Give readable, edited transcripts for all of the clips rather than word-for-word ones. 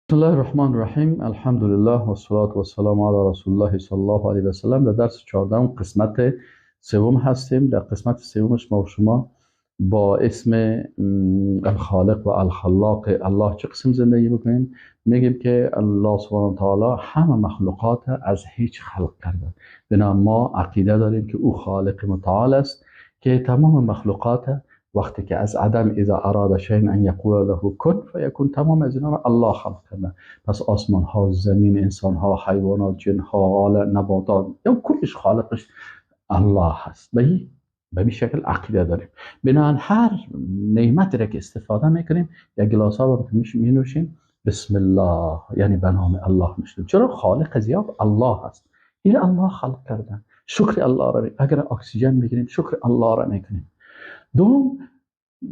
بسم الله الرحمن الرحیم. الحمد لله و الصلاة و السلام علی رسول الله صلی الله علیه و سلم. در درس 14 قسمت سوم هستیم. در قسمت سومش ما و شما با اسم الخالق و الخلاق الله چه قسم زندگی بکنیم. میگیم که الله سبحانه و تعالی همه مخلوقات از هیچ خلق کرده. بنا ما عقیده داریم که او خالق متعال است که تمام مخلوقات وقتی که از عدم اذا اراد شیء ان یقول له کن فیکون، تمام از اینا الله خلق کرده. پس آسمان ها، زمین، انسان ها، حیوانات، جن ها، نباتات، یا کلش خالقش الله هست. به این شکل عقیده داریم. بنابراین هر نعمتی را که استفاده میکنیم، یک گلاس آب می نوشیم بسم الله، یعنی به نام الله میشیم. چرا؟ خالق زیاد الله هست. این الله خلق کرده. شکر الله را اگر اکسیژن میگیریم شکر الله را میکنیم. دوم،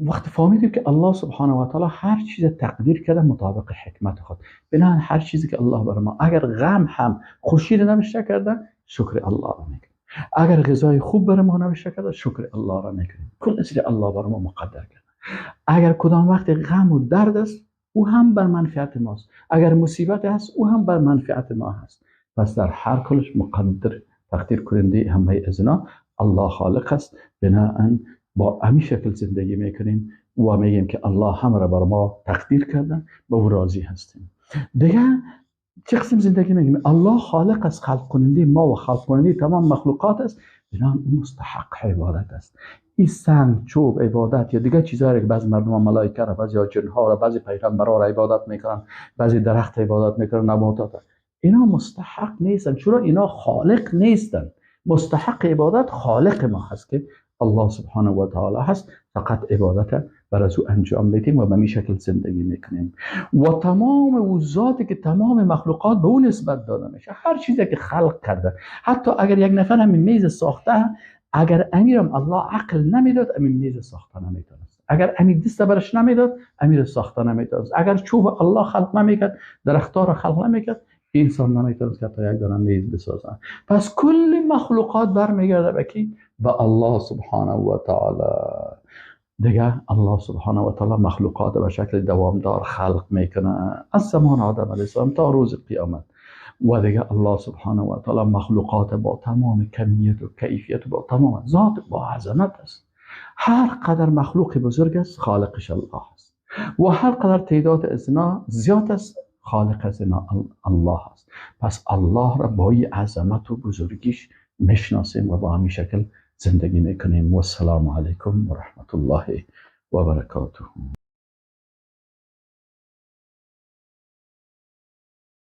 وقتی فهمیدیم که الله سبحانه و تعالی هر چیز تقدیر کرده مطابق حکمت خود، بنابراین هر چیزی که الله بر ما، اگر غم هم خوشی رو نوشته کرده شکر الله را میکنیم، اگر غذای خوب بر ما نوشته کرده شکر الله را میکنیم. کل چیز الله بر ما مقدر کرده. اگر کدام وقت غم و درد است او هم بر منفعت ماست، اگر مصیبت است او هم بر منفعت ما هست. پس در هر کلش مقدر تقدیر کننده همه ازنا الله خالق است. بنابراین با همین شکل زندگی میکنیم و میگیم که الله همه را بر ما تقدیر کردن، به او راضی هستیم. دیگه چه قسم زندگی میکنیم؟ الله خالق است، خلق کننده ما و خلق کننده تمام مخلوقات است. بنابراین او مستحق عبادت است. این سنگ، چوب، عبادت یا دیگه چیزهایی که بعضی مردم ملائکه را، بعضی جنها را، بعضی پیغمبران را عبادت میکنن، بعضی درخت عبادت میکنن، نباتات، اینا مستحق نیستن. چرا؟ اینا خالق نیستن. مستحق عبادت خالق ما هست که الله سبحانه و تعالی هست. فقط عبادت بر از او انجام میدیم و به این شکل زندگی میکنیم. و تمام او ذاتی که تمام مخلوقات به اون نسبت داده میشه، هر چیزی که خلق کرده، حتی اگر یک نفر همین میز ساخته، اگر امیرم الله عقل نمیداد امین میز ساخته نمیتونست، اگر امین دست برش نمیداد امیر ساخته نمیتونست، اگر چوب الله خلق نمیکرد، درختار را خلق نمیکرد، انسان نمیتونست که تا یک دانه میز بسازه. پس کل مخلوقات برمیگرده به کی؟ به الله سبحانه و تعالی. دیگه الله سبحانه و تعالی مخلوقات به شکل دوامدار خلق میکنه از زمان آدم علیه السلام تا روز قیامت. و دیگه الله سبحانه و تعالی مخلوقات با تمام کمیت و کیفیت و با تمام ذات با عظمت است. هر قدر مخلوق بزرگ است خالقش الله است، و هر قدر تعداد ازنا زیاد است خالق ازنا الله است. پس الله را با این عظمت و بزرگیش میشناسیم و با همین شکل زندگی میکنیم. و السلام علیکم و رحمت الله و برکاته.